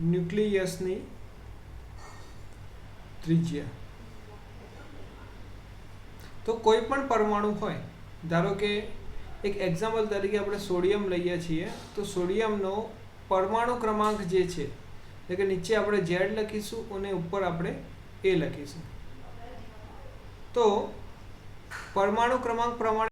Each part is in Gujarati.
ન્યુક્લિયસની ત્રિજ્યા. તો કોઈ પણ પરમાણુ હોય, ધારો કે એક એક્ઝામ્પલ તરીકે આપણે સોડિયમ લઈએ છીએ, તો સોડિયમનો પરમાણુ ક્રમાંક જે છે એટલે કે નીચે આપણે Z લખીશું અને ઉપર આપણે A લખીશું. તો પરમાણુ ક્રમાંક પ્રમાણે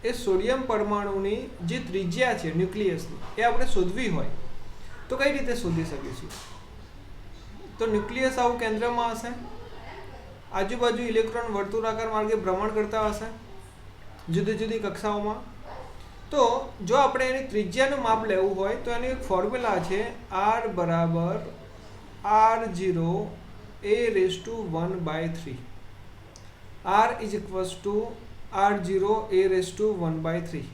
એ સોડિયમ પરમાણુની જે ત્રિજ્યા છે ન્યુક્લિયસની એ આપણે શોધવી હોય તો કઈ રીતે શોધી શકીશું? તો ન્યુક્લિયસ આવું કેન્દ્રમાં હશે, આજુબાજુ ઇલેક્ટ્રોન વર્તુળાકાર માર્ગે ભ્રમણ કરતા હશે જુદી જુદી કક્ષાઓમાં. તો જો આપણે એની ત્રિજ્યાનું માપ લેવું હોય તો એની એક ફોર્મ્યુલા છે, R બરાબર R0 a⁻1/3. R is equals to R0 a⁻1/3,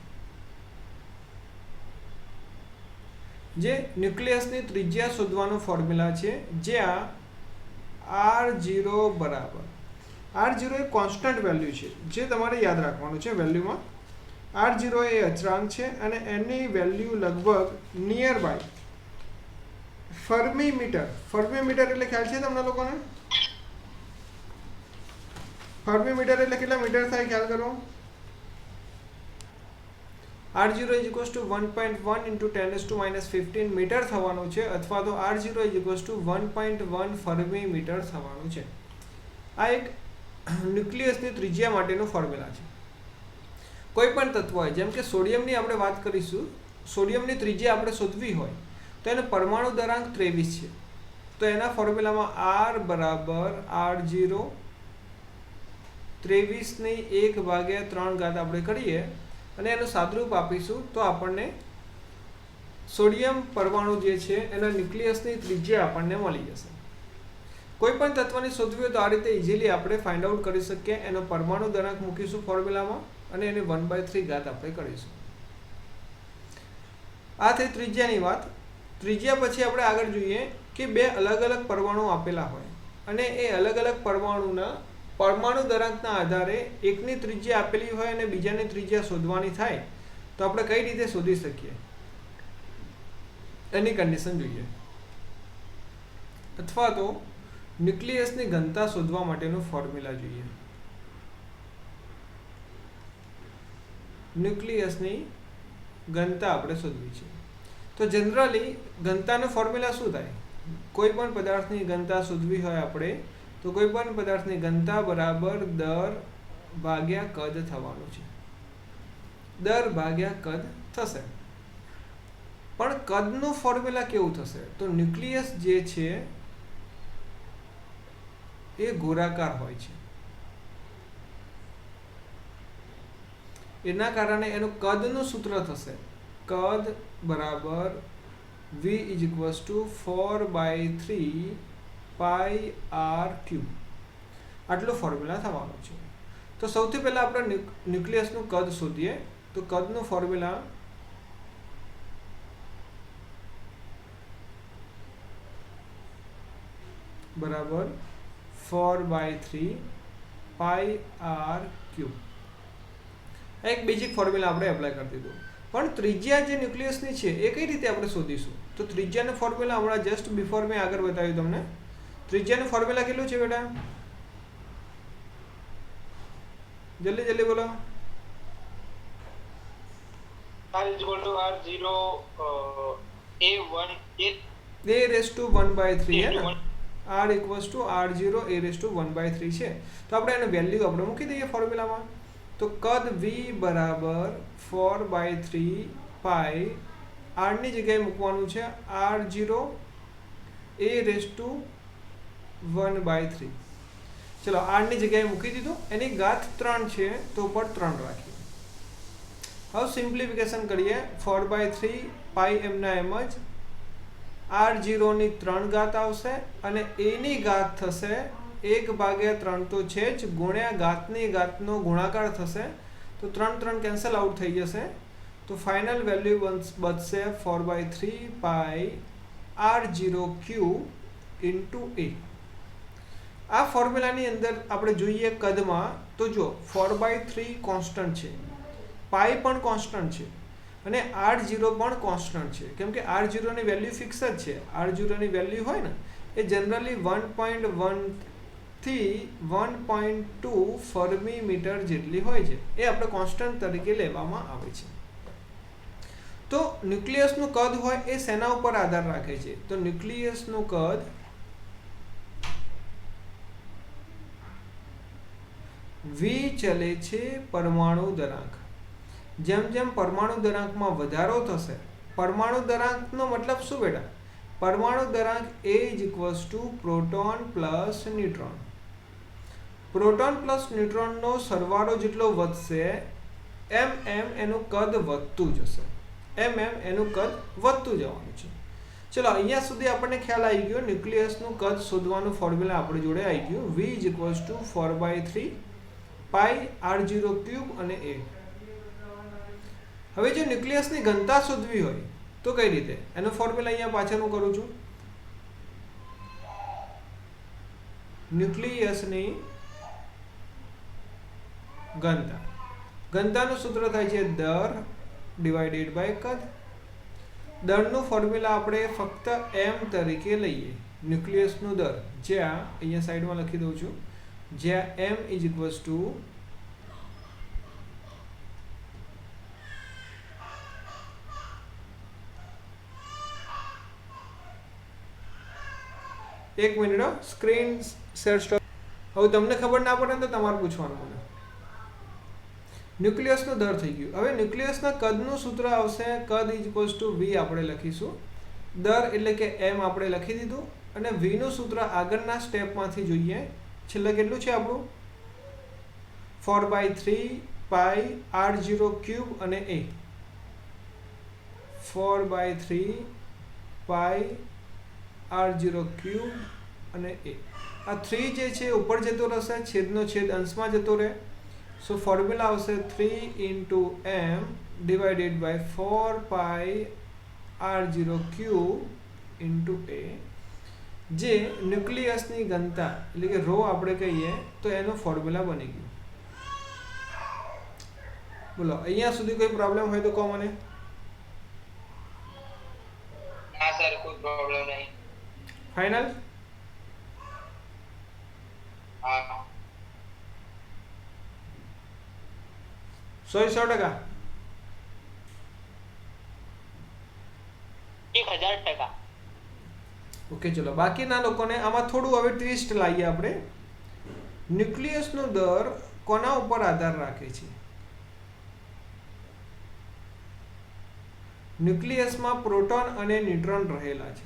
જે ન્યુક્લિયસની ત્રિજ્યા શોધવાનો ફોર્મ્યુલા છે, જ્યાં R0 બરાબર R0 એ કોન્સ્ટન્ટ વેલ્યુ છે જે તમારે યાદ રાખવાનું છે. વેલ્યુમાં R0 એ અચળાંક છે અને એની વેલ્યુ લગભગ nearby fermi metre. Fermi metre એટલે ખ્યાલ છે તમને લોકોને? ફર્મી મીટર એટલે કેટલા મીટર થાય ખ્યાલ કરો? R0 is equals to 1.1 into 10⁻⁻15 metre થવાનું છે, અથવા તો R0 is equals to 1.1 fermi metre થવાનું છે. આ એક ન્યુક્લિયસની ત્રિજ્યા માટેનું ફોર્મ્યુલા છે. કોઈ પણ તત્વ હોય, જેમ કે સોડિયમની આપણે વાત કરીશું, સોડિયમની ત્રિજ્યા આપણે શોધવી હોય તો એનો પરમાણુ દરાંક 23 છે. તો એના ફોર્મ્યુલામાં R બરાબર R0 23/1/3 આપણે કરીએ અને એનું સાદરૂપ આપીશું તો આપણને સોડિયમ પરમાણુ જે છે એના ન્યુક્લિયસની ત્રિજ્યા આપણને મળી જશે. કોઈ પણ તત્વની શોધવી હોય તો આ રીતે ઇઝીલી આપણે ફાઇન્ડ આઉટ કરી શકીએ. એનો પરમાણુ દરાંક મૂકીશું ફોર્મ્યુલામાં અને એને 1/3 આપણે કરીશું. આ થઈ ત્રિજ્યાની વાત. ત્રિજ્યા પછી આપણે આગળ જોઈએ કે બે અલગ અલગ પરમાણુ આપેલા હોય અને એ અલગ અલગ પરમાણુના પરમાણુ દરાંકના આધારે એકની ત્રિજ્યા આપેલી હોય અને બીજાની ત્રિજ્યા શોધવાની થાય તો આપણે કઈ રીતે શોધી શકીએ એની કન્ડિશન જોઈએ. અથવા તો ન્યુક્લિયસની ઘનતા શોધવા માટેનું ફોર્મ્યુલા જોઈએ. ન્યુક્લિયસની ઘનતા આપણે શોધવી છે તો જનરલી ઘનતાનું ફોર્મ્યુલા શું થાય? કોઈ પણ પદાર્થની ઘનતા શોધવી હોય આપણે તો કોઈ પણ પદાર્થની ઘનતા બરાબર દર ભાગ્યા કદ થવાનું છે. દર ભાગ્યા કદ થશે. પણ કદનું ફોર્મ્યુલા કેવું થશે? તો ન્યુક્લિયસ જે છે એ ગોળાકાર હોય છે, એના કારણે એનું કદનું સૂત્ર થશે કદ બરાબર V is equals to 4/3πr³. આટલું ફોર્મ્યુલા થવાનું છે. તો સૌથી પહેલાં આપણે ન્યુક્લિયસનું કદ શોધીએ. તો કદનું ફોર્મ્યુલા બરાબર 4/3πr³. એક બેઝિક ફોર્મ્યુલા આપણે એપ્લાય કરી દીધું. પણ ત્રિજ્યા જે ન્યુક્લિયસની છે એ કઈ રીતે આપણે શોધીશું? તો ત્રિજ્યાનું ફોર્મ્યુલા હમણાં જસ્ટ બિફોર મેં આગળ બતાવ્યું તમને. ત્રિજ્યાનું ફોર્મ્યુલા કેટલું છે બેટા? જલ્દી જલ્દી બોલો. R is equal to R0 a⁻1/3 है ना? R equals to R0 a⁻1/3 છે. તો આપણે એનું વેલ્યુ આપણે મૂકી દઈએ ફોર્મ્યુલામાં. તો કદ V બરાબર 4/3π R ની જગ્યાએ મૂકવાનું છે R0 a⁻1/3. ચલો R ની જગ્યાએ મૂકી દીધું. એની ઘાત 3 છે તો ઉપર 3 રાખીએ. હવે સિમ્પ્લિફિકેશન કરીએ. 4/3π એમના એમ જ R0 ની 3 ઘાત આવશે અને a ની ઘાત થશે 1/3 તો છે જ, ગુણ્યા ઘાતની ઘાતનો ગુણાકાર થશે તો 3 3 કેન્સલ આઉટ થઈ જશે. તો ફાઇનલ વેલ્યુ બચશે 4/3π R0³ ઇન્ટુ a. આ ફોર્મ્યુલાની અંદર આપણે જોઈએ કદમાં તો જો 4/3 કોન્સ્ટન્ટ છે, પાઈ પણ કોન્સ્ટન્ટ છે અને r0 પણ કોન્સ્ટન્ટ છે, કેમ કે r0 ની વેલ્યુ ફિક્સ જ છે. r0 ની વેલ્યુ હોય ને એ જનરલી 1.1 થી 1.2 ફર્મી મીટર જેટલી હોય છે. એ આપણે કોન્સ્ટન્ટ તરીકે લેવામાં આવે છે. તો ન્યુક્લિયસનું કદ હોય એ શેના ઉપર આધાર રાખે છે? તો ન્યુક્લિયસનું કદ v ચલે છે પરમાણુ દરાંક. જેમ જેમ પરમાણુ દરાંકમાં વધારો થશે, પરમાણુ દરાંકનો મતલબ શું બેટા? પરમાણુ દરાંક A = proton plus neutron. Proton plus ન્યુટ્રોનનો સરવાળો જેટલો વધશે એમ એનું કદ વધતું જશે, એમ એનું કદ વધતું જવાનું છે. ચલો અહીંયા સુધી આપણને ખ્યાલ આવી ગયો. ન્યુક્લિયસનું કદ શોધવાનું ફોર્મ્યુલા આપણી જોડે આવી ગયું. v = 4/3 પાઈ r0³ અને a. હવે જો ન્યુક્લિયસની ઘનતા શોધવી હોય તો કઈ રીતે? એનો ફોર્મ્યુલા અહીંયા પાછળ હું કરું છું. ન્યુક્લિયસની ઘનતા, ઘનતાનું સૂત્ર થાય છે દર / કદ. દરનું ફોર્મ્યુલા આપણે ફક્ત m તરીકે લઈએ. ન્યુક્લિયસનું દર જ્યાં અહીંયા સાઈડમાં લખી દઉં છું, જ્યાં m = એક મિનિટ સ્ક્રીન શેર સ્ટોપ. હવે તમને ખબર ના પડે તો તમારે પૂછવાનું મને. ન્યુક્લિયસનો દર થઈ ગયું. હવે ન્યુક્લિયસના કદનું સૂત્ર આવશે કદ = v આપણે લખીશું. દર એટલે કે m આપણે લખી દીધું અને v નું સૂત્ર આગળના સ્ટેપમાંથી જોઈએ. છેલ્લે કેટલું છે આપણું? 4/3 પાઈ r0³ અને a. 4/3 પાઈ r0³ અને a. આ 3 જે છે ઉપર જતો રહેશે, છેદનો છેદ અંશમાં જતો રહે. સો ફોર્મ્યુલા આવશે 3 × m / 4 પાઈ r0³ × a, જે ન્યુક્લિયસની ઘનતા એટલે કે ρ આપણે કહીએ તો એનો ફોર્મ્યુલા બની ગયો. બોલો અહીંયા સુધી કોઈ પ્રોબ્લેમ હોય તો કહો મને. ના સર, કોઈ પ્રોબ્લેમ નહીં. ફાઇનલ? હા 100%. 1000%. ઓકે ચલો બાકીના લોકોને આમાં થોડું હવે ટ્વિસ્ટ લાવીએ આપણે. ન્યુક્લિયસનો દર કોના ઉપર આધાર રાખે છે? ન્યુક્લિયસમાં પ્રોટોન અને ન્યુટ્રોન રહેલા છે.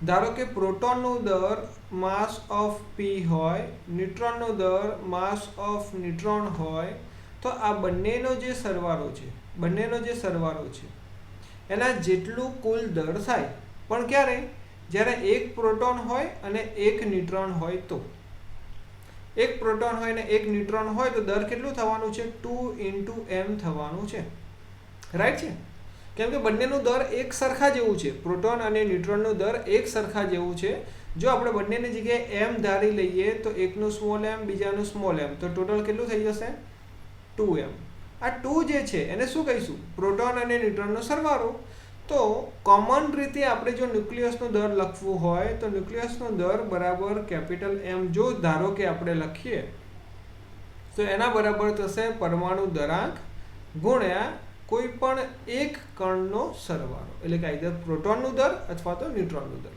ધારો કે પ્રોટોનનો દર માસ ઓફ p હોય, ન્યુટ્રોનનો દર માસ ઓફ ન્યુટ્રોન હોય, તો આ બંનેનો જે સરવાળો છે એના જેટલું કુલ દર થાય. પણ ક્યારે? જ્યારે એક પ્રોટોન હોય અને એક ન્યુટ્રોન હોય તો. એક પ્રોટોન હોય અને એક ન્યુટ્રોન હોય તો દર કેટલું થવાનું છે? 2 × m થવાનું છે. રાઈટ છે? કેમ કે બંનેનું દર એક સરખા જેવું છે. પ્રોટોન અને ન્યુટ્રોનનું દર એક સરખા જેવું છે. જો આપણે બંનેની જગ્યાએ m ધારી લઈએ તો એકનું સ્મોલ m બીજાનું સ્મોલ m, તો ટોટલ કેટલું થઈ જશે? 2m. આ 2 જે છે એને શું કહીશું? પ્રોટોન અને ન્યુટ્રોનનો સરવાળો. તો કોમન રીતે આપણે જો ન્યુક્લિયસનો દર લખવું હોય તો ન્યુક્લિયસનો દર બરાબર M. જો ધારો કે આપણે લખીએ તો એના બરાબર થશે પરમાણુ દરાંક ગુણ્યા કોઈ પણ એક કણનો સરવાળો, એટલે કે આઈધર પ્રોટોનનું દર અથવા તો ન્યુટ્રોનનું દર.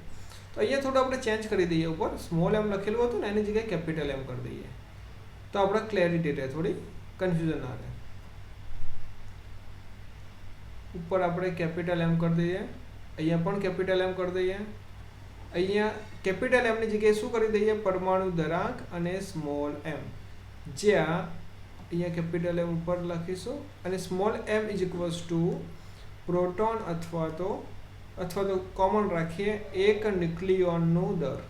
તો અહીંયા થોડું આપણે ચેન્જ કરી દઈએ. ઉપર સ્મોલ m લખેલું હતું ને એની જગ્યાએ M કરી દઈએ તો આપણે ક્લેરિટી રહે, થોડી કન્ફ્યુઝન ના રહે. ઉપર આપણે M કરી દઈએ, અહીંયા પણ M કરી દઈએ. અહીંયા M ની જગ્યાએ શું કરી દઈએ? પરમાણુ દરાંક અને સ્મોલ m, જ્યાં અહીંયા M ઉપર લખીશું અને સ્મોલ m = પ્રોટોન અથવા તો કોમન રાખીએ એક ન્યુક્લિયોનનો દર.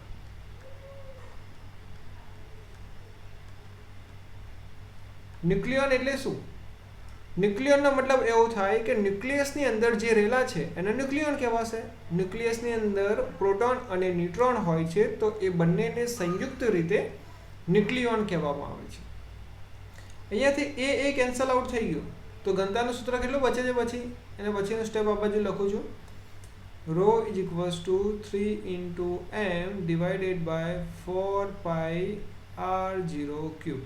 ન્યુક્લિયોન એટલે શું? ન્યુક્લિયોનનો મતલબ એવો થાય કે ન્યુક્લિયસની અંદર જે રહેલા છે એને ન્યુક્લિયોન કહેવાશે. ન્યુક્લિયસની અંદર પ્રોટોન અને ન્યુટ્રોન હોય છે તો એ બંનેને સંયુક્ત રીતે ન્યુક્લિયોન કહેવામાં આવે છે. અહીંયાથી એ કેન્સલ આઉટ થઈ ગયું તો ઘનતાનું સૂત્ર કેટલું બચે છે પછી એને પછીનું સ્ટેપ આ બાજુ લખું છું. ρ is equals to 3 into m divided by 4 pi r0 cube.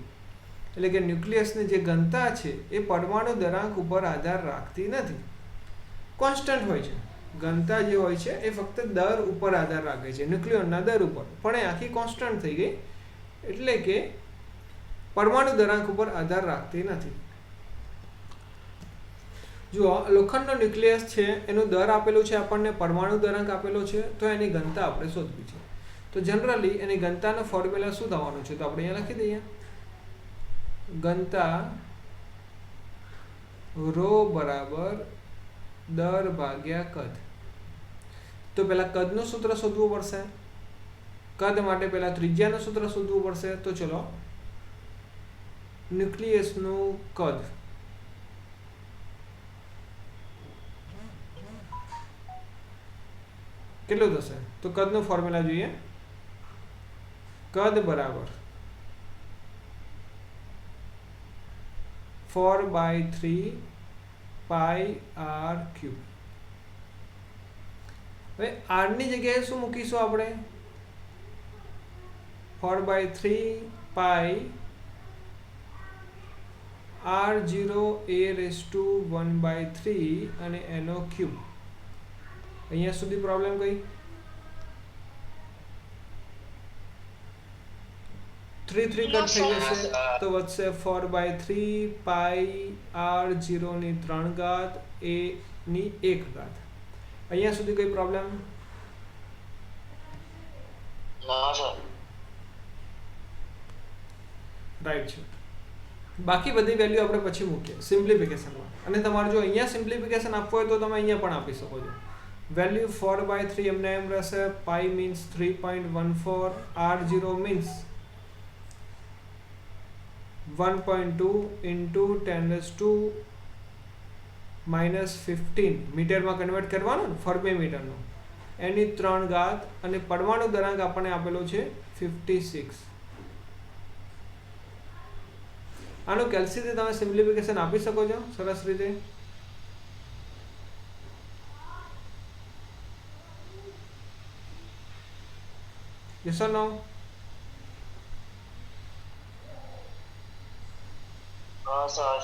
એટલે કે ન્યુક્લિયસની જે ઘનતા છે એ પરમાણુ દરાંક ઉપર આધાર રાખતી નથી, કોન્સ્ટન્ટ હોય છે. ઘનતા જે હોય છે એ ફક્ત દર ઉપર આધાર રાખે છે, ન્યુક્લિયોનના દર ઉપર, પણ એ આખી કોન્સ્ટન્ટ થઈ ગઈ એટલે કે પરમાણુ દરાંક ઉપર આધાર રાખતી નથી. જો લોખંડનો ન્યુક્લિયસ છે એનું દર આપેલું છે આપણને, પરમાણુ દરાંક આપેલો છે, તો એની ઘનતા આપણે શોધવી છે. તો જનરલી એની ઘનતાનો ફોર્મ્યુલા શું થવાનું છે તો આપણે અહીંયા લખી દઈએ. ઘનતા ρ બરાબર દર ભાગ્યા કદ. તો પહેલા કદનું સૂત્ર શોધવું પડશે. કદ માટે પહેલા ત્રિજ્યાનું સૂત્ર શોધવું પડશે. તો ચલો, ન્યુક્લિયસનું કદ કેટલું થશે તો કદનું ફોર્મ્યુલા જોઈએ. કદ બરાબર 4/3 પાઈ r ક્યુબ. હવે r ની જગ્યાએ શું મૂકીશું આપણે? 4/3 પાઈ r0 a raised to 1/3 અને એનો ક્યુબ. અહીંયા સુધી પ્રોબ્લેમ કઈ? 3 3 કટ થઈ જશે તો વધશે 4/3 પાઈ r0 ની 3 ઘાત a ની 1 ઘાત. અહીંયા સુધી કઈ પ્રોબ્લેમ? ના સર. રાઈટ છે. બાકી બધી વેલ્યુ આપણે પછી મૂકીએ સિમ્પ્લિફિકેશનમાં. અને તમારે જો અહીંયા સિમ્પ્લિફિકેશન આપવું હોય તો તમે અહીંયા પણ આપી શકો છો. વેલ્યુ 4/3 એમને એમ રહેશે. પાઈ મીન્સ 3.14, r0 મીન્સ 1.2 into 10⁻⁻15 મીટરમાં કન્વર્ટ કરવાનું ને, ફર્મી મીટરનું, એની 3 ઘાત અને પરમાણુ દરાંક આપણને આપેલો છે 56. આનું કેલ્સીથી તમે સિમ્પ્લિફિકેશન આપી શકો છો સરસ રીતે. Yes or no? Sir.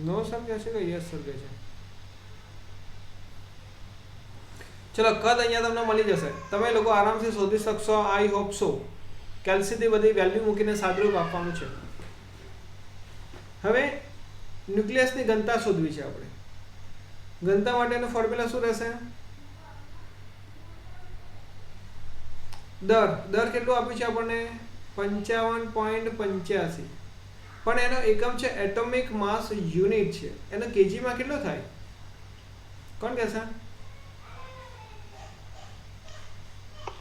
No sir કહે છે કે યસ સર કહે છે? ચલો, કદ અહીંયા તમને મળી જશે. તમે લોકો આરામથી શોધી શકશો, આઈ હોપ સો. કેલ્સીથી બધી વેલ્યુ મૂકીને સાદુરૂપ આપવાનું છે. હવે ન્યુક્લિયસની ઘનતા શોધવી છે આપણે. ઘનતા માટેનું ફોર્મ્યુલા શું રહેશે? દર કેટલું આપ્યું છે આપણને? 55.85. પણ એનો એકમ છે એટોમિક માસ યુનિટ છે. એનો કેજીમાં કેટલો થાય? કોણ કહેશે?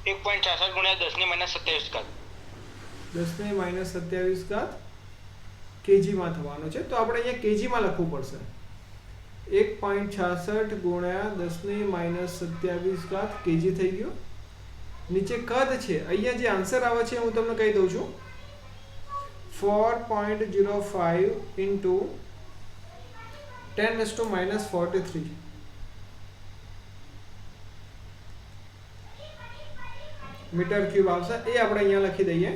1.66 ગુણ્યા 10⁻27 ઘાત. 10⁻27 ઘાત કેજીમાં થવાનો છે. તો આપણે અહીંયા કેજીમાં લખવું પડશે. 1.66 ગુણ્યા 10⁻27 ઘાત કેજી થઈ ગયું. નીચે કદ છે, અહીંયા જે આન્સર આવે છે હું તમને કહી દઉં છું. 4.05 into 10⁻43 મીટર ક્યુબ આવશે. એ આપણે અહીંયા લખી દઈએ.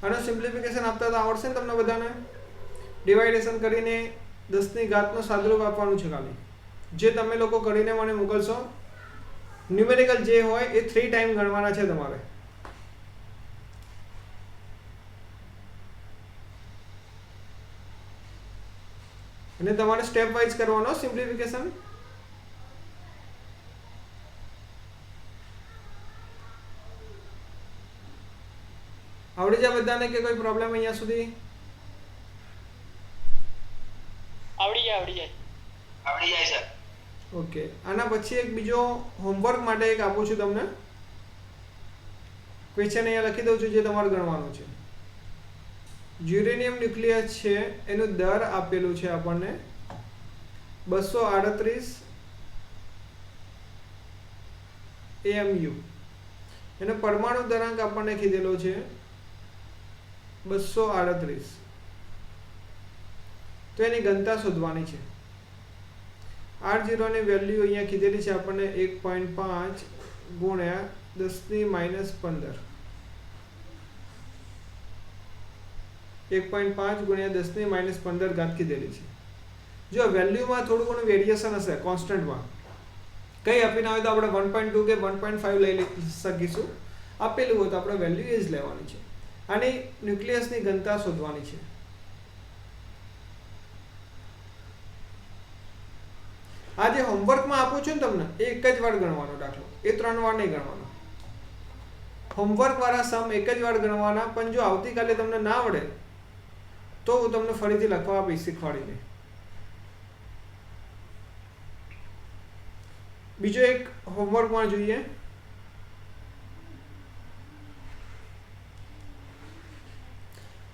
આનું સિમ્પ્લિફિકેશન આપતા તો આવડશે ને તમને બધાને? ડિવાઇડેશન કરીને 10 ની ઘાતનું સાદુરૂપ આપવાનું છે ખાલી. જે તમે લોકો કરીને મને મોકલશો, ન્યુમેરિકલ જે હોય એ 3 ટાઈમ ગણવાના છે તમારે. અને તમારે સ્ટેપ વાઇઝ કરવાનો સિમ્પ્લિફિકેશન. આવડી જાય બધાને કે કોઈ પ્રોબ્લેમ અહીંયા સુધી? આવડી જાય સર. ઓકે, આના પછી એક બીજો હોમવર્ક માટે એક આપું છું તમને. ક્વેશ્ચન અહીંયા લખી દઉં છું જે તમારે ગણવાનું છે. યુરેનિયમ ન્યુક્લિયસ છે એનું દર આપેલું છે આપણને 238 AMU. એનો પરમાણુ દરાંક આપણને કીધેલો છે 238. તો એની ઘનતા શોધવાની છે. R0 ની વેલ્યુ અહીંયા કીધેલી છે આપણને 1.5 ગુણ્યા 10 ની -15. 1.5 ગુણ્યા 10 ની -15 ઘાત કીધેલી છે. જો વેલ્યુમાં થોડું ઘણું વેરિએશન હશે કોન્સ્ટન્ટમાં, કંઈ આપીને આવે તો આપણે 1.2 કે 1.5 લઈ શકીશું. આપેલું હોય તો આપણે વેલ્યુ એ જ લેવાની છે. આની ન્યુક્લિયસની ઘનતા શોધવાની છે. આ જે હોમવર્કમાં આપું છું ને તમને, એ એક જ વાર ગણવાનો દાખલો, એ 3 વાર નહીં ગણવાનો. હોમવર્ક વાળા સમ એક જ વાર ગણવાના, પણ જો આવતીકાલે તમને ના આવડે તો હું તમને ફરીથી લખવા આપીશ શીખવાડીને. બીજો એક હોમવર્કમાં જોઈએ.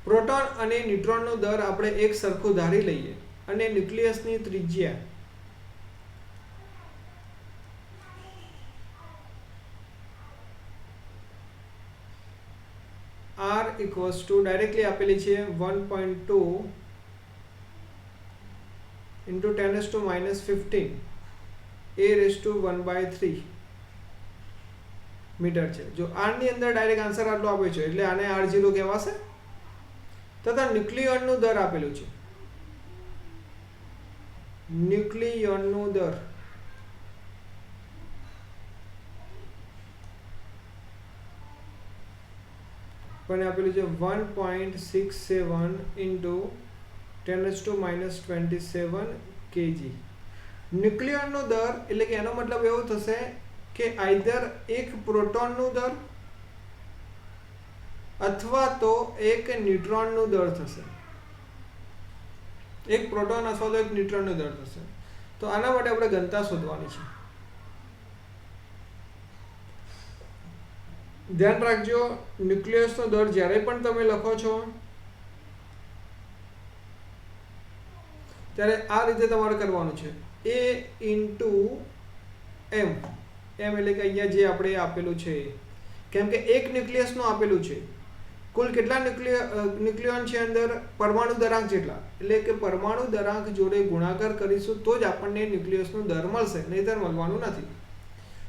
પ્રોટોન અને ન્યુટ્રોનનો દર આપણે એક સરખું ધારી લઈએ અને ન્યુક્લિયસની ત્રિજ્યા R equals to ડાયરેક્ટલી આપેલી છે 1.2 into 10⁻⁻15 A⁻⁻⁴ મીટર છે. જો R ની અંદર ડાયરેક્ટ આન્સર આટલો આપ્યો છે એટલે આને R0 કહેવાશે. તથા ન્યુક્લિયોનનું દર આપેલું છે. ન્યુક્લિયોનનું દર પણ આપેલું છે 1.67 into 10⁻⁻27 kg. ન્યુક્લિયોનનો દર એટલે કે એનો મતલબ એવો થશે કે આઈધર એક પ્રોટોનનું દર અથવા તો એક ન્યુટ્રોનનું દર થશે. એક પ્રોટોન અથવા તો એક ન્યુટ્રોનનો દર થશે. તો આના માટે આપણે ઘનતા શોધવાની છે. ધ્યાન રાખજો, ન્યુક્લિયસનો દર જ્યારે પણ તમે લખો છો ત્યારે આ રીતે તમારે કરવાનું છે. A into M. M એટલે કે અહીંયા જે આપણે આપેલું છે, કેમ કે એક ન્યુક્લિયસનું આપેલું છે. કુલ કેટલા ન્યુક્લિયોન છે અંદર? પરમાણુ દરાંક જેટલા. એટલે કે પરમાણુ દરાંક જોડે ગુણાકાર કરીશું તો જ આપણને ન્યુક્લિયસનું દર મળશે, નહીંતર મળવાનું નથી.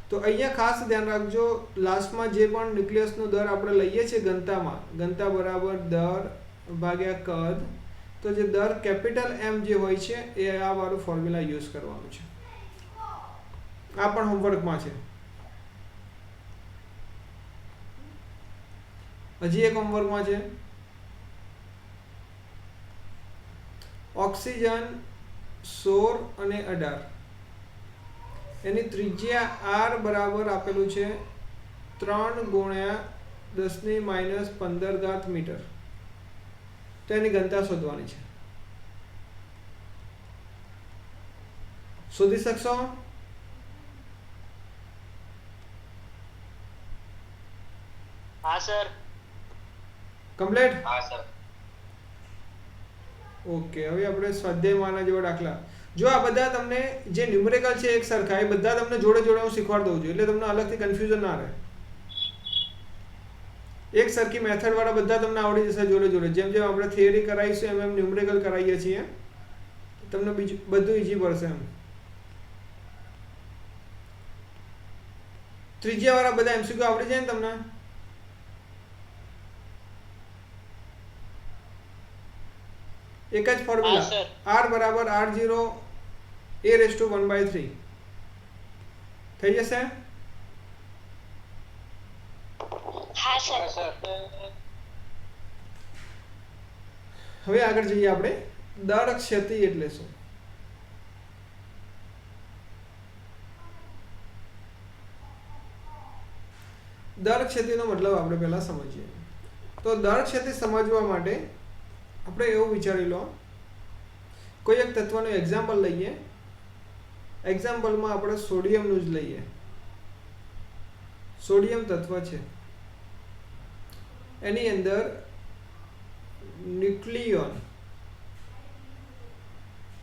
તો અહીંયા ખાસ ધ્યાન રાખજો, લાસ્ટમાં જે પણ ન્યુક્લિયસનો દર આપણે લઈએ છીએ ઘનતામાં, ઘનતા બરાબર દર ભાગ્યા કદ, તો જે દર કેપિટલ M જે હોય છે એ આ વાળું ફોર્મ્યુલા યુઝ કરવાનું છે. આ પણ હોમવર્કમાં છે. હજી એક હોમવર્કમાં છે. ઓક્સિજન 16 અને 18, એની ત્રિજ્યા R બરાબર આપેલું છે 3 ગુણ્યા 10⁻⁻15 મીટર. તો એની ઘનતા શોધવાની છે. શોધી શકશો? હા સર. કમ્પ્લીટ? હા સર. ઓકે, હવે આપણે સ્વાધ્યાયમાંના જેવા દાખલા. જો આ બધા તમને જે ન્યુમેરિકલ છે એક સરખા, એ બધા તમને જોડે જોડે હું શીખવાડી દઉં છું, એટલે તમને અલગથી કન્ફ્યુઝન ના રહે. એક સરખી મેથડ વાળા બધા તમને આવડી જશે જોડે જોડે. જેમ જેમ આપણે થિયરી કરાવીશું એમ એમ ન્યુમેરિકલ કરાવીએ છીએ, તમને બીજું બધું ઈઝી પડશે એમ. ત્રિજ્યા વાળા બધા MCQ આવડી જાય ને તમને? એક જ ફોર્મ્યુલા, R બરાબર R0 A⁻⁻⁴ થઈ જશે? હા સર. હવે આગળ જઈએ આપણે. દર ક્ષતિ એટલે શું? દર ક્ષતિનો મતલબ આપણે પહેલા સમજીએ. તો દર ક્ષતિ સમજવા માટે આપણે એવું વિચારી લો, કોઈ એક તત્વનું એક્ઝામ્પલ લઈએ. એક્ઝામ્પલમાં આપણે સોડિયમનું જ લઈએ. સોડિયમ તત્વ છે, એની અંદર ન્યુક્લિયોન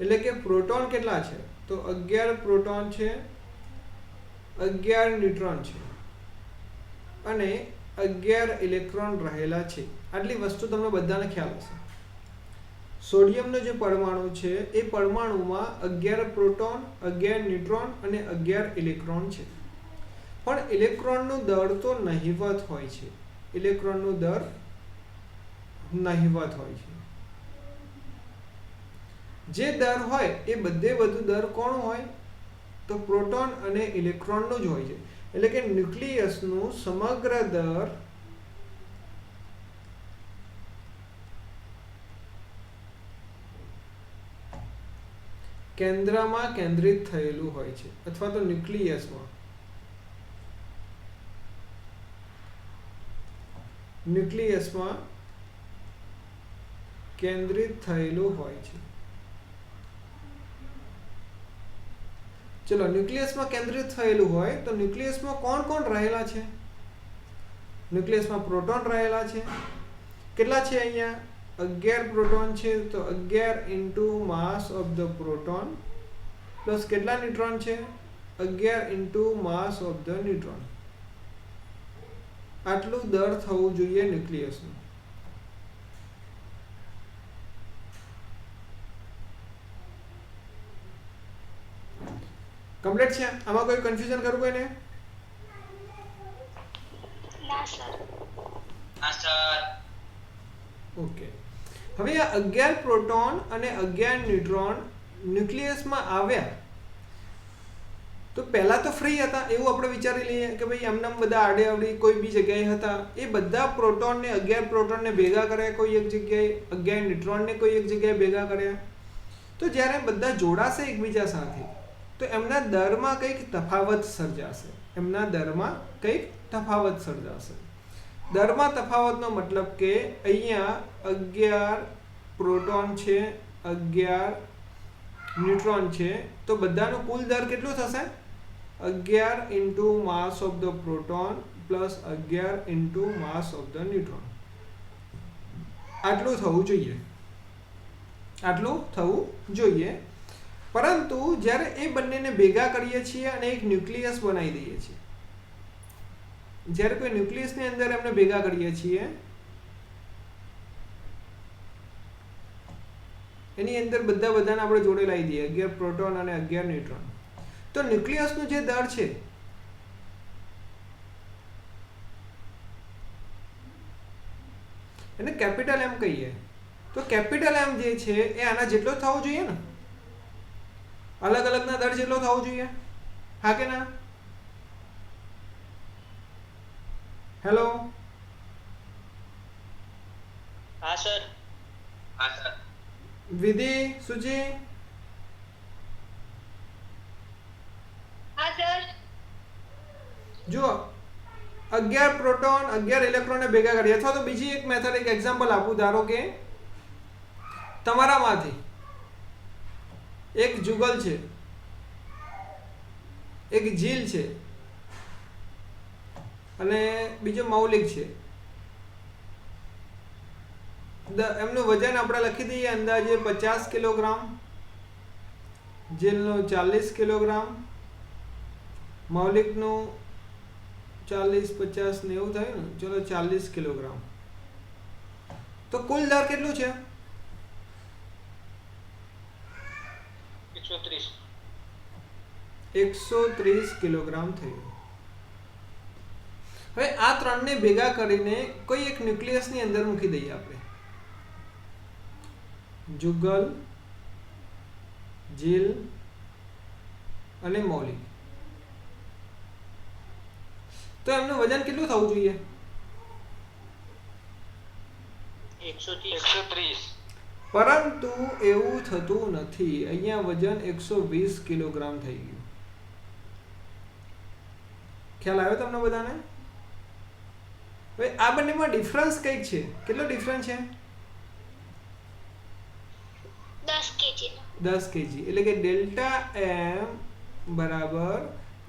એટલે કે પ્રોટોન કેટલા છે તો 11 પ્રોટોન છે 11 ન્યુટ્રોન છે અને 11 ઇલેક્ટ્રોન રહેલા છે. આટલી વસ્તુ તમને બધાને ખ્યાલ હશે. સોડિયમનો જે પરમાણુ છે એ પરમાણુમાં 11 પ્રોટોન 11 ન્યુટ્રોન અને 11 ઇલેક્ટ્રોન છે. પણ ઇલેક્ટ્રોનનું દળ તો નહિવત હોય છે. ઇલેક્ટ્રોનનું દર નહિવત હોય છે. જે દર હોય એ બધે વધુ દર કોણ હોય તો પ્રોટોન અને ઇલેક્ટ્રોનનું જ હોય છે. એટલે કે ન્યુક્લિયસનું સમગ્ર દર કેન્દ્રમાં કેન્દ્રિત થયેલું હોય છે અથવા તો ન્યુક્લિયસમાં કેન્દ્રિત થયેલું હોય છે. ચલો ન્યુક્લિયસમાં કેન્દ્રિત થયેલું હોય તો ન્યુક્લિયસમાં કોણ કોણ રહેલા છે? ન્યુક્લિયસમાં પ્રોટોન રહેલા છે. કેટલા છે અહીંયા? 11 પ્રોટોન છે તો 11 into mass of the proton plus કેટલા ન્યુટ્રોન છે? 11 into mass of the neutron. આટલું દર થવું જોઈએ ન્યુક્લિયસનું. કમ્પ્લીટ છે? આમાં કોઈ કન્ફ્યુઝન કરવું કોઈને? ના સર. ઓકે. હવે આ 11 પ્રોટોન અને 11 ન્યુટ્રોન ન્યુક્લિયસમાં આવ્યા તો પહેલા તો ફ્રી હતા એવું આપણે વિચારી લઈએ કે ભાઈ એમનામ બધા આડે આવડી કોઈ બી જગ્યાએ હતા. એ બધા પ્રોટોનને 11 પ્રોટોનને ભેગા કર્યા કોઈ એક જગ્યાએ, 11 ન્યુટ્રોનને કોઈ એક જગ્યાએ ભેગા કર્યા. તો જ્યારે બધા જોડાશે એકબીજા સાથે તો એમના દરમાં કંઈક તફાવત સર્જાશે. દરમાં તફાવતનો મતલબ કે અહીંયા 11 પ્રોટોન છે 11 ન્યુટ્રોન છે તો બધાનો કુલ દર કેટલો થશે? 11 into mass of the proton plus 11 into mass of the neutron. આટલું થવું જોઈએ. પરંતુ જ્યારે એ બંનેને ભેગા કરીએ છીએ અને એક ન્યુક્લિયસ બનાવી દઈએ છીએ, જ્યારે કોઈ ન્યુક્લિયસની અંદર એમને ભેગા કરીએ છીએ એની અંદર બધાને આપણે જોડે લાવી દઈએ 11 પ્રોટોન અને 11 ન્યુટ્રોન, તો ન્યુક્લિયસનું જે દળ છે એને કેપિટલ એમ કહીએ. તો કેપિટલ એમ જે છે એ આના જેટલો થવો જોઈએ ને, અલગ અલગના દર જેટલો થવો જોઈએ. હા કે ના? હેલો. હા સર. વિધિ, સુચિ? હા સર. જુઓ 11 પ્રોટોન 11 ઇલેક્ટ્રોનને ભેગા કરીએ અથવા તો બીજી એક મેથડ, એક એક્ઝામ્પલ આપું. ધારો કે તમારામાંથી એક જુગલ છે, એક જીલ છે અને બીજો મૌલિક છે. એમનું વજન આપણે લખી દઈએ અંદાજે 50 કિલોગ્રામ, જીલનું 40 કિલોગ્રામ, મૌલિકનું 40 50 90 થયું ને, ચલો 40 કિલોગ્રામ. તો કુલ દર કેટલું છે? 130 કિલોગ્રામ થયું. હવે આ ત્રણને ભેગા કરીને કોઈ એક ન્યુક્લિયસની અંદર મૂકી દઈએ આપણે. જુગલ, જીલ અને મૌલિક. તો એમનું વજન કેટલું થવું જોઈએ? 130. પરંતુ એવું થતું નથી. અહીંયા વજન 120 કિલોગ્રામ થઈ ગયું. ખ્યાલ આવ્યો તમને બધાને? હવે આ બંનેમાં ડિફરન્સ કઈક છે. કેટલો ડિફરન્સ છે? 10 kg. 10 kg. એટલે કે ડેલ્ટા એમ બરાબર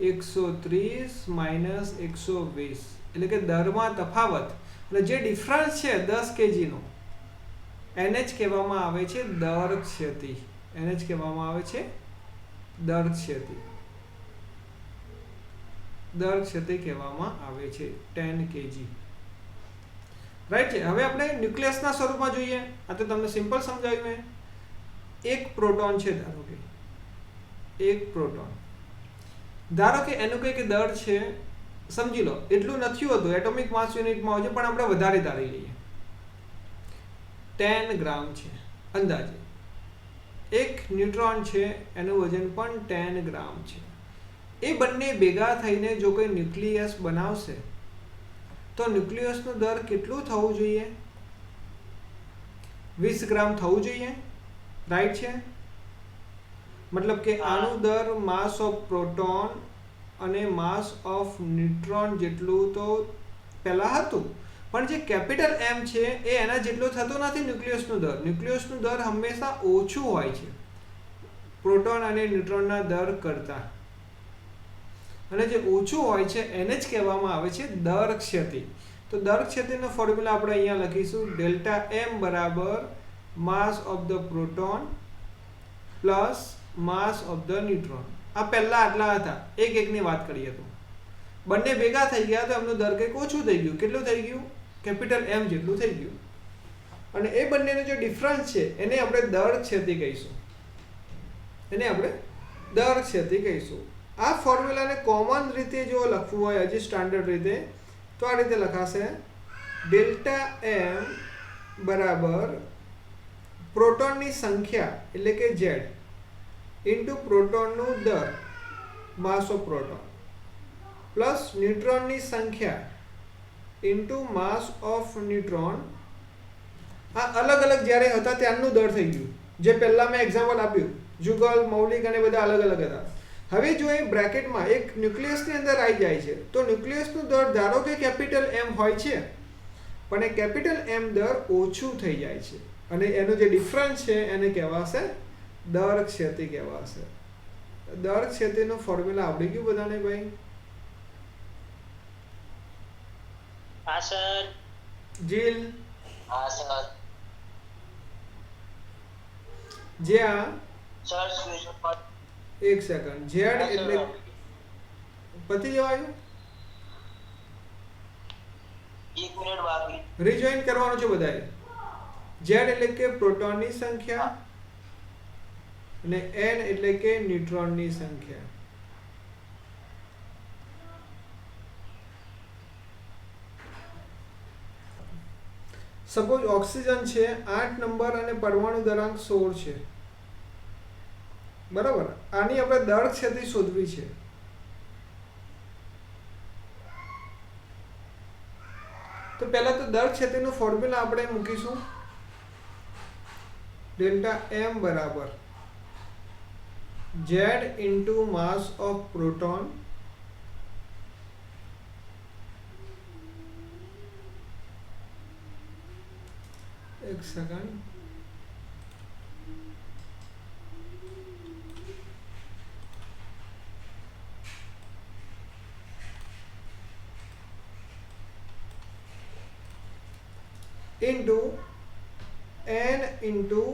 130 માઇનસ 120. એટલે કે દરમાં તફાવત, એટલે જે ડિફરન્સ છે 10 kg નો એને જ કહેવામાં આવે છે દર ક્ષતિ. એને જ કહેવામાં આવે છે દર ક્ષતિ. દર ક્ષતિ કહેવામાં આવે છે 10 kg. રાઈટ છે. હવે આપણે ન્યુક્લિયસના સ્વરૂપમાં જોઈએ. આ તો તમને સિમ્પલ સમજાવ્યું મેં. એક પ્રોટોન છે, ધારો કે એક પ્રોટોન, ધારો કે એનું કંઈક દળ છે, સમજી લો એટલું નથી હોતું, એટોમિક માસ યુનિટમાં હોય છે, પણ આપણે વધારે ધારી લઈએ 10 ગ્રામ છે અંદાજે. એક ન્યુટ્રોન છે, એનું વજન પણ 10 ગ્રામ છે. એ બંને ભેગા થઈને જો કોઈ ન્યુક્લિયસ બનાવશે તો ન્યુક્લિયસનું દર કેટલું થવું જોઈએ? 20 ગ્રામ થવું જોઈએ. રાઈટ છે. મતલબ કે આનું દર માસ ઓફ પ્રોટોન અને માસ ઓફ ન્યુટ્રોન જેટલું તો પહેલા હતું, પણ જે કેપિટલ M છે એ એના જેટલો થતો નથી ન્યુક્લિયસનું દર. ન્યુક્લિયસનું દર હંમેશા ઓછું હોય છે પ્રોટોન અને ન્યુટ્રોનના દર કરતાં, અને જે ઓછું હોય છે એને જ કહેવામાં આવે છે દર ક્ષતિ. તો દર ક્ષતિનો ફોર્મ્યુલા આપણે અહીંયા લખીશું, ડેલ્ટા M બરાબર માસ of the proton plus mass of the neutron. આ પહેલા આટલા હતા, એક એકની વાત કરીએ તો બંને ભેગા થઈ ગયા તો એમનું દર કંઈક ઓછું થઈ ગયું. કેટલું થઈ ગયું? કેપિટલ M જેટલું થઈ ગયું. અને એ બંનેનો જે ડિફરન્સ છે એને આપણે દર ક્ષતિ કહીશું. એને આપણે દર ક્ષતિ કહીશું. આ ફોર્મ્યુલાને કોમન રીતે જો લખવું હોય, હજી સ્ટાન્ડર્ડ રીતે, તો આ રીતે લખાશે, ડેલ્ટા M બરાબર પ્રોટોનની સંખ્યા એટલે કે Z ઇન્ટુ પ્રોટોનનું દર માસ ઓફ પ્રોટોન પ્લસ ન્યુટ્રોનની સંખ્યા ઇન્ટુ માસ ઓફ ન્યુટ્રોન. આ અલગ અલગ જ્યારે હતા ત્યારનું દર થઈ ગયું. જે પહેલાં મેં એક્ઝામ્પલ આપ્યું, જુગલ, મૌલિક અને બધા અલગ અલગ હતા. હવે જો એ બ્રેકેટમાં એક ન્યુક્લિયસની અંદર આવી જાય છે તો ન્યુક્લિયસનું દર ધારો કે કેપિટલ M હોય છે, પણ એ કેપિટલ M દર ઓછું થઈ જાય છે, અને એનો જે ડિફરન્સ છે એને કહેવાશે દર ક્ષતિ કહેવાશે. દર ક્ષતિનું ફોર્મ્યુલા આવડી ગયું બધાને ભાઈ? હા સર. જીલ? હા સર. જ્યાં સર એક સેકન્ડ, ઝેડ એટલે પતી જવાયું? 1 મિનિટ બાકી. રિજોઈન કરવાનું છે બધાએ. ઝેડ એટલે કે પ્રોટોનની સંખ્યા અને N એટલે કે ન્યુટ્રોનની સંખ્યા. સપોઝ ઓક્સિજન છે 8 નંબર અને પરમાણુ દરાંક 16 છે, બરાબર? આની આપણે દર ક્ષતિ શોધવી છે. તો પહેલા તો દર ક્ષતિનું ફોર્મ્યુલા આપણે મૂકીશું, ડેલ્ટા M બરાબર Z into mass of proton એક second, into N into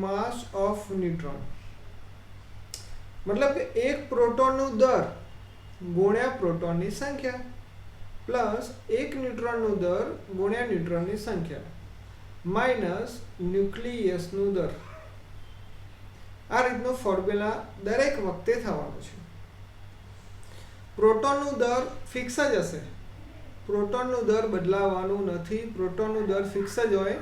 mass of neutron. મતલબ કે એક પ્રોટોનનું દર ગુણ્યા પ્રોટોનની સંખ્યા પ્લસ એક ન્યુટ્રોનનું દર ગુણ્યા ન્યુટ્રોનની સંખ્યા માઇનસ ન્યુક્લિયસનું દર. આ રીતનો ફોર્મ્યુલા દરેક વખતે થવાનો છે. પ્રોટોનનું દર ફિક્સ જ હશે, પ્રોટોનનું દર બદલાવાનું નથી, પ્રોટોનનું દર ફિક્સ જ હોય.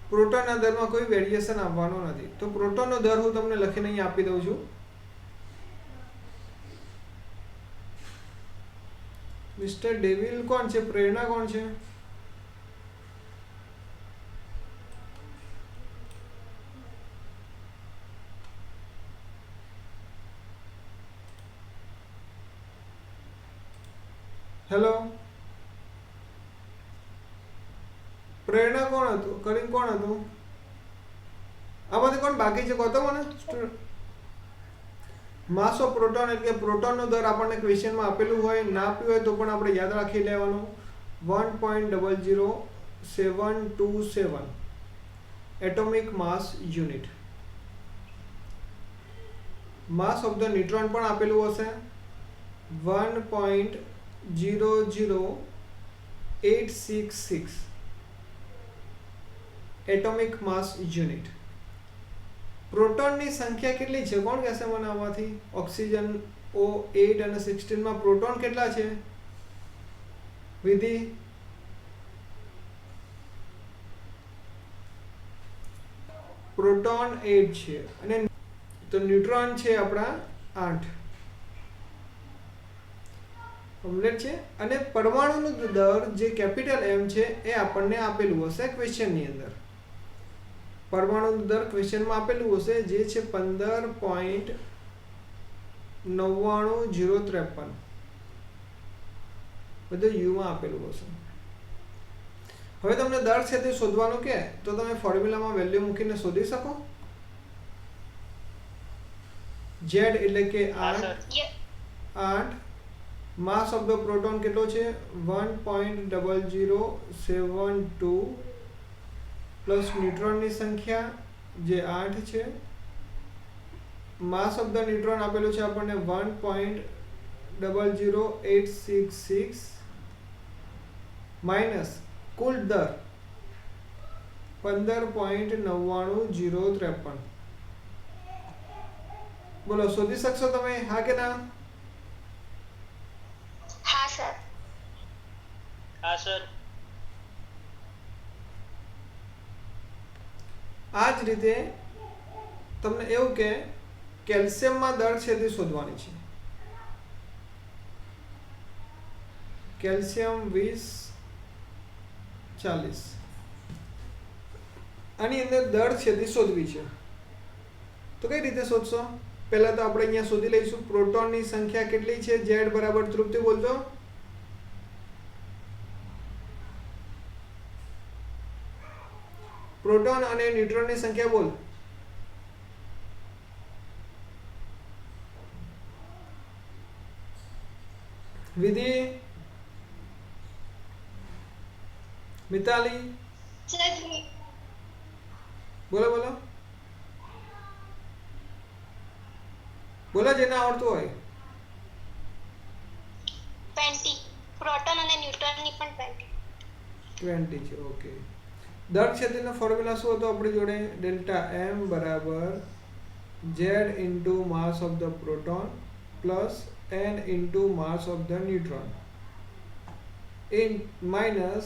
પ્રોટોનના દરમાં કોઈ વેરિએશન આવવાનો નથી. તો પ્રોટોનનો દર હું તમને લખીને અહીં આપી દઉં છું. મિસ્ટર ડેવિલ કોણ છે? પ્રેરણા કોણ છે? હેલો, પ્રેરણા કોણ હતું? કરીમ કોણ હતું? આમાંથી કોણ બાકી છે? કહો તો મને. માસ ઓફ પ્રોટોન એટલે પ્રોટોનનો દર આપણને ક્વેશ્ચનમાં આપેલું હોય, ના આપ્યું હોય તો પણ આપણે યાદ રાખી લેવાનું. 1.00727 atomic mass unit. Mass of the neutron પણ આપેલું હશે 1.00866 એટોમિક માસ યુનિટ. પ્રોટોનની સંખ્યા કેટલી છે કોણ કહેશે મને આમાંથી? ઓક્સિજન O8 અને 16 માં પ્રોટોન કેટલા છે? વિધિ પ્રોટોન 8 છે અને તો ન્યુટ્રોન છે આપણા 8 કમ્પ્લીટ છે. અને પરમાણુનો દર જે કેપિટલ M છે એ આપણને આપેલું હશે ક્વેશ્ચનની અંદર. પરમાણુનો દર ક્વેશ્ચનમાં આપેલું હશે જે છે 15.99053 બધું યુ માં આપેલું હશે. હવે તમને દર છે તે શોધવાનું કે તો તમે ફોર્મ્યુલામાં વેલ્યુ મૂકીને શોધી શકો. Z એટલે કે 8 માસ ઓફ ધ પ્રોટોન કેટલો છે 1.0072 પ્લસ ન્યુટ્રોનની સંખ્યા જે 8 છે. માસ ઓફ ધ ન્યુટ્રોન આપેલું છે આપણને 1.00866 માઇનસ કુલ દર 15.99053. બોલો શોધી શકશો તમે? હા કે ના? હા સર. હા સર. આ જ રીતે તમને એવું કે કેલ્શિયમમાં દર છે તે શોધવાની છે. કેલ્શિયમ 2040 આની અંદર દર છે તે શોધવી છે. તો કઈ રીતે શોધશો? પહેલા તો આપણે અહીંયા શોધી લઈશું પ્રોટોનની સંખ્યા કેટલી છે. Z બરાબર તૃપ્તિ બોલજો. પ્રોટોન અને ન્યુટ્રોનની સંખ્યા બોલ. વિધિ, મિતાલી, બોલો બોલો બોલો જેને આવડતું હોય. 20 પ્રોટોન અને ન્યુટ્રોનની પણ 20 છે. ઓકે. દર છે તેનો ફોર્મ્યુલા શું હતો આપણી જોડે? ડેલ્ટા M બરાબર Z into mass of the proton plus N into mass of the neutron in minus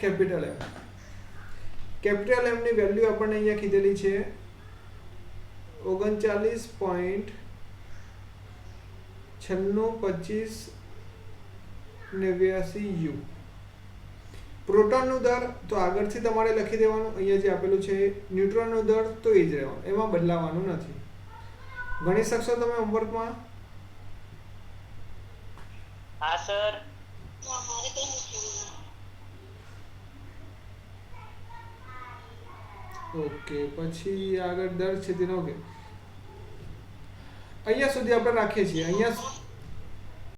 capital M. Capital M ની વેલ્યુ આપણને અહીંયા કીધેલી છે 39.9625 U. પ્રોટોનનો દર તો આગળથી તમારે લખી દેવાનું. અહીંયા જે આપેલું છે ન્યુટ્રોનનો દર તો એ જ રહેવાનું, એમાં બદલાવાનું નથી. ગણી શકશો તમે હોમવર્કમાં? હા સર. ઓકે. પછી આગળ દર છે તેનો કે અહીંયા સુધી આપણે રાખીએ છીએ. અહીંયા